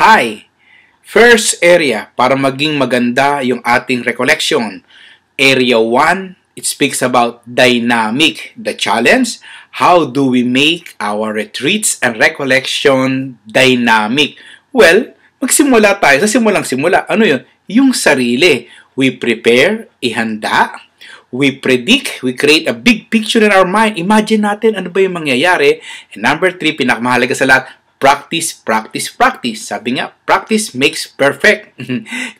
buhay. First area, para maging maganda yung ating recollection. Area 1, it speaks about dynamic. The challenge, how do we make our retreats and recollection dynamic? Well, magsimula tayo sa simulang-simula. Ano yun? Yung sarili. We prepare, ihanda. We predict, we create a big picture in our mind. Imagine natin ano ba yung mangyayari. And number 3, pinakamahalaga sa lahat, practice, practice, practice. Sabi nga, practice makes perfect.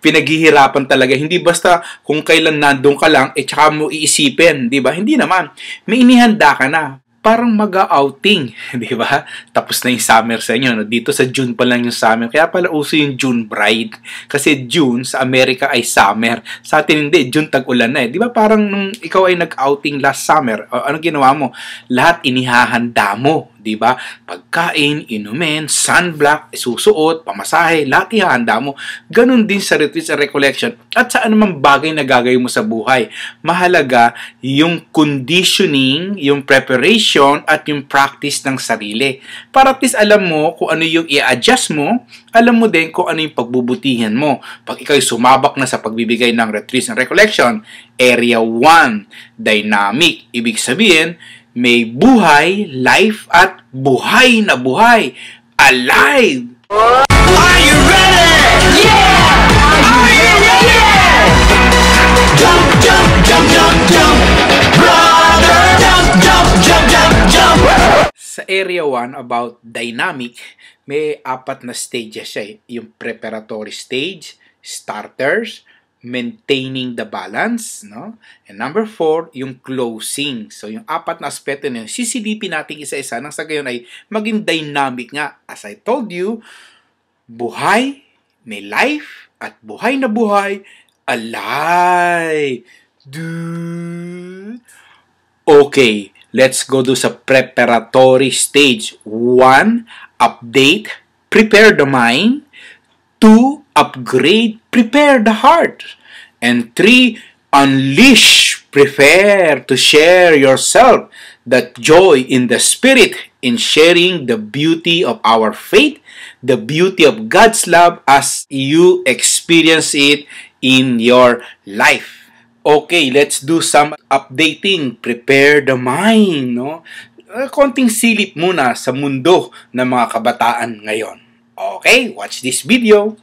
Pinaghihirapan talaga. Hindi basta kung kailan nandun ka lang, tsaka mo iisipin. Di ba? Hindi naman. May inihanda ka na. Parang mag-outing, di ba? Tapos na yung summer sa inyo. No? Dito sa June pa lang yung summer. Kaya pala uso yung June bride. Kasi June sa Amerika ay summer. Sa atin hindi, June tag-ulan na eh. Di ba parang nung ikaw ay nag-outing last summer, ano ginawa mo? Lahat inihahanda mo. Di ba? Pagkain, inumin, sunblock, susuot, pamasahe, lahat ihahanda mo. Ganon din sa retreats and recollection. At sa anumang bagay na gagawin mo sa buhay. Mahalaga yung conditioning, yung preparation, at yung practice ng sarili. Para at least alam mo kung ano yung i-adjust mo, alam mo din kung ano yung pagbubutihan mo. Pag ikaw sumabak na sa pagbibigay ng retreats and recollection, area 1, dynamic. Ibig sabihin, may buhay, life, at buhay na buhay. Alive! Are you ready? Yeah! Are you ready? Jump, jump, jump, jump, jump. Brother, jump, jump, jump, jump, jump. Sa area 1 about dynamic, may 4 na stages siya. Yung preparatory stage, starters, maintaining the balance, no? And number 4, yung closing. So, yung 4 na aspeto na yun, sisilipin natin isa-isa nang sa gayon ay maging dynamic nga. As I told you, buhay, may life, at buhay na buhay, alive. Dude. Okay, let's go to sa preparatory stage. 1, update, prepare the mind. 2, upgrade, prepare the heart. And 3, unleash, prepare to share yourself, that joy in the spirit, in sharing the beauty of our faith, the beauty of God's love as you experience it in your life. Okay, let's do some updating. Prepare the mind, no? Konting silip muna sa mundo ng mga kabataan ngayon. Okay, watch this video.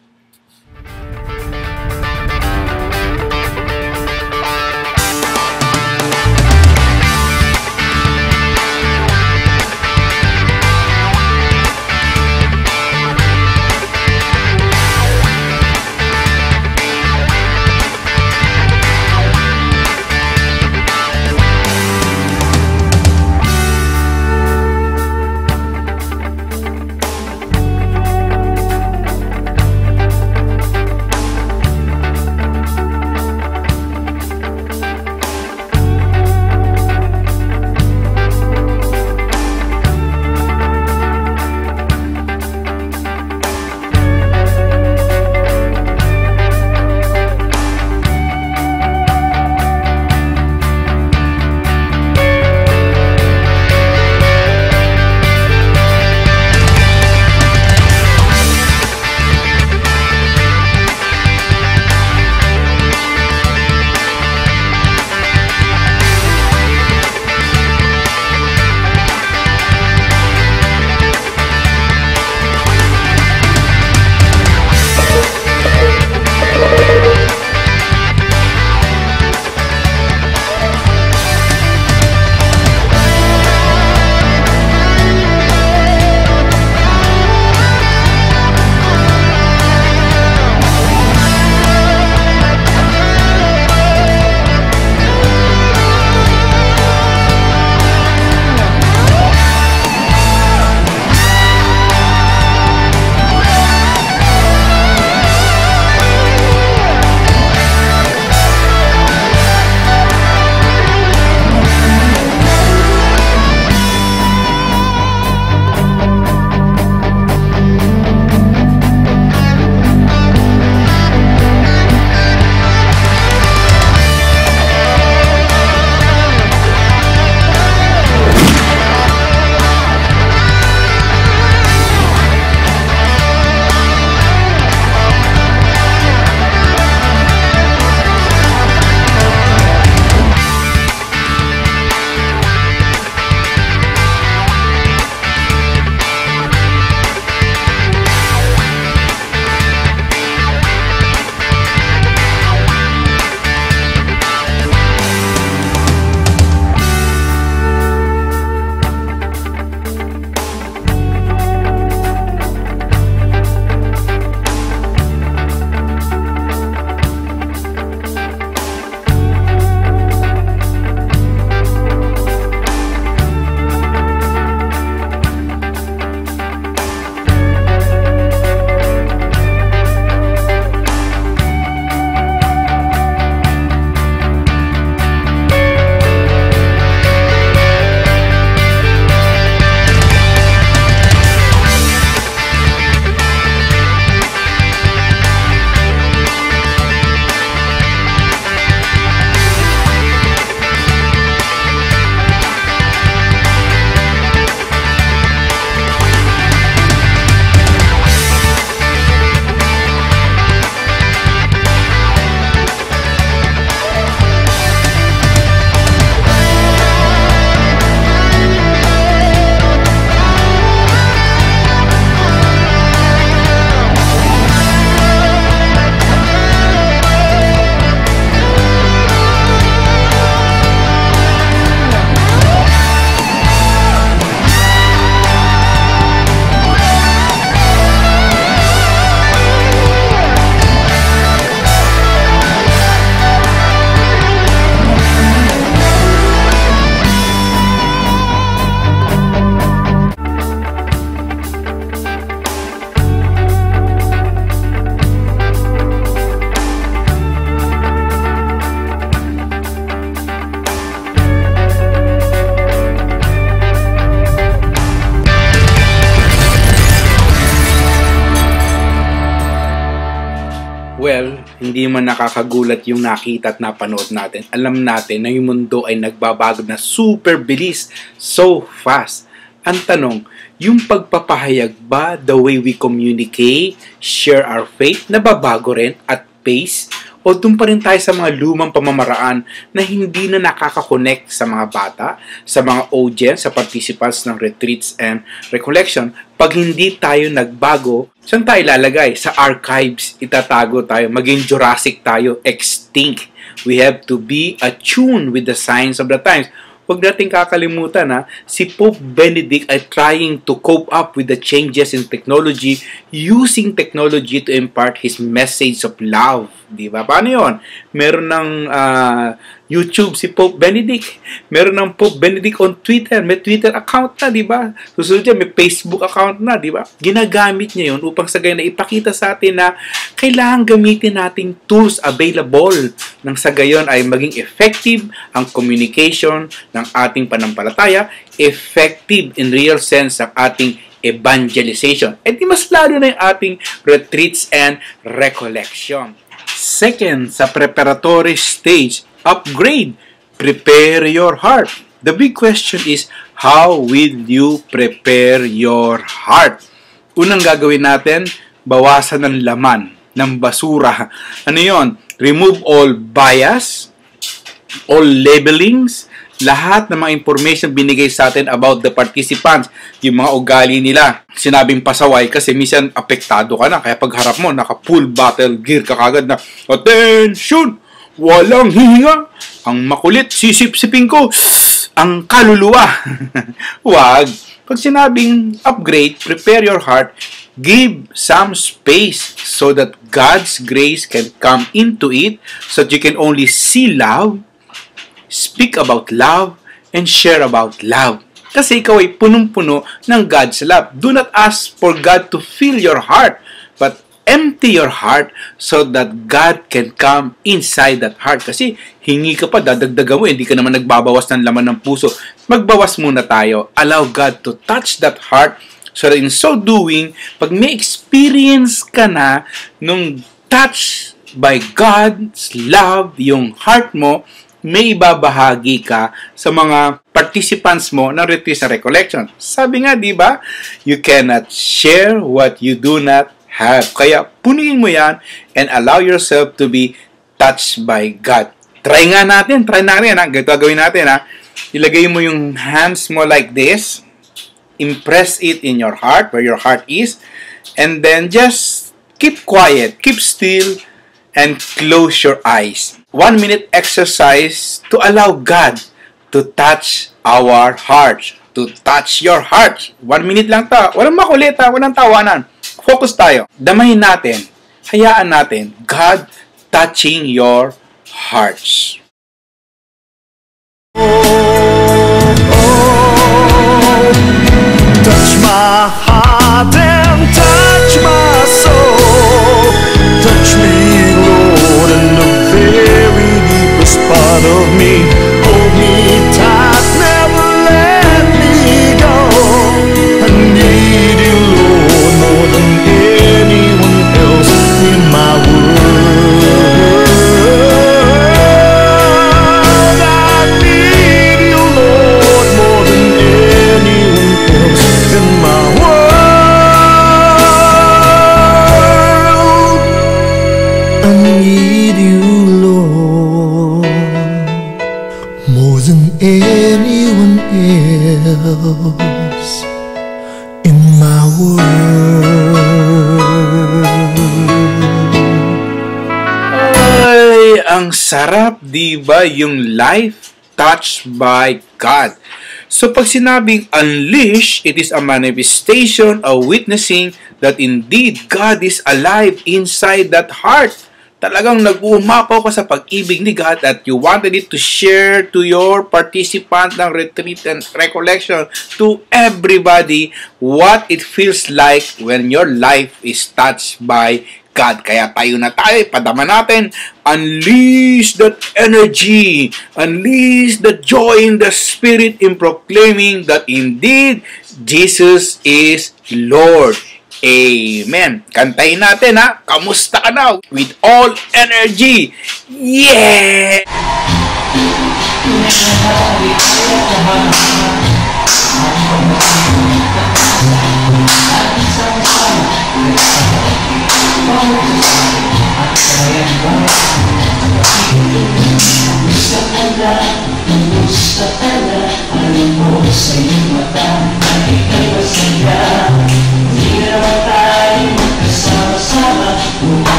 Well, hindi man nakakagulat yung nakita at napanood natin. Alam natin na yung mundo ay nagbabago na super bilis, so fast. Ang tanong, yung pagpapahayag ba, the way we communicate, share our faith, nababago rin at pace? O doon pa rin tayo sa mga lumang pamamaraan na hindi na nakaka-connect sa mga bata, sa mga audience, sa participants ng retreats and recollection? Pag hindi tayo nagbago, saan tayo lalagay? Sa archives, itatago tayo. Maging Jurassic tayo, extinct. We have to be attuned with the signs of the times. Huwag natin kakalimutan na si Pope Benedict ay trying to cope up with the changes in technology, using technology to impart his message of love. Diba? Paano yun? Meron ng YouTube si Pope Benedict. Meron ng Pope Benedict on Twitter. May Twitter account na, diba? Susunod dyan, may Facebook account na, diba? Ginagamit niya yun upang sa gayon na ipakita sa atin na kailangan gamitin nating tools available nang sa gayon ay maging effective ang communication ng ating panampalataya, effective in real sense ang ating evangelization. At mas lalo na yung ating retreats and recollection. Second, sa preparatory stage, upgrade. Prepare your heart. The big question is, how will you prepare your heart? Unang gagawin natin, bawasan ng laman, ng basura. Ano yon? Remove all bias, all labelings, lahat ng mga information binigay sa atin about the participants, yung mga ugali nila. Sinabing pasaway kasi minsan apektado ka na, kaya pagharap mo, naka-full battle gear ka kagad na, attention! Walang hihinga! Ang makulit, sisip-sipin ko, ang kaluluwa. Wag. Pag sinabing upgrade, prepare your heart, give some space so that God's grace can come into it, so that you can only see love, speak about love, and share about love. Kasi ikaw ay punong-puno ng God's love. Do not ask for God to fill your heart, but empty your heart so that God can come inside that heart. Kasi hingi ka pa, dadagdagan mo, hindi ka naman nagbabawas ng laman ng puso. Magbawas muna tayo. Allow God to touch that heart so that in so doing, pag may experience ka na nung touch by God's love, yung heart mo, may ibabahagi ka sa mga participants mo ng retreat sa recollection. Sabi nga, di ba? You cannot share what you do not have. Kaya punuin mo yan and allow yourself to be touched by God. Try nga natin. Try natin. Ganito gawin natin. Ilagay mo yung hands mo like this. Impress it in your heart, where your heart is. And then just keep quiet. Keep still. And close your eyes. 1 minute exercise to allow God to touch our hearts. To touch your heart. 1 minute lang ta. Walang makulit ha. Walang tawanan. Focus tayo. Damahin natin. Hayaan natin. God touching your hearts. Touch my heart and touch my soul. Touch me, Lord, in the very deepest part of me. Hold me tight, never let me go. I need you, Lord, more than anyone else in my world. I need you, Lord, more than anyone else in my world. I need you, Lord, more than anyone else in my world. Ay, ang sarap, di ba? Yung life touched by God. So pag sinabing unleash, it is a manifestation of witnessing that indeed God is alive inside that heart. Talagang nag-uumapaw ka sa pag-ibig ni God that you wanted it to share to your participant ng retreat and recollection, to everybody, what it feels like when your life is touched by God. Kaya tayo na tayo, padama natin, unleash that energy, unleash the joy in the Spirit in proclaiming that indeed Jesus is Lord. Amen. Kantahin natin ha. Kamusta ka na? With all energy. Yeah!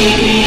Baby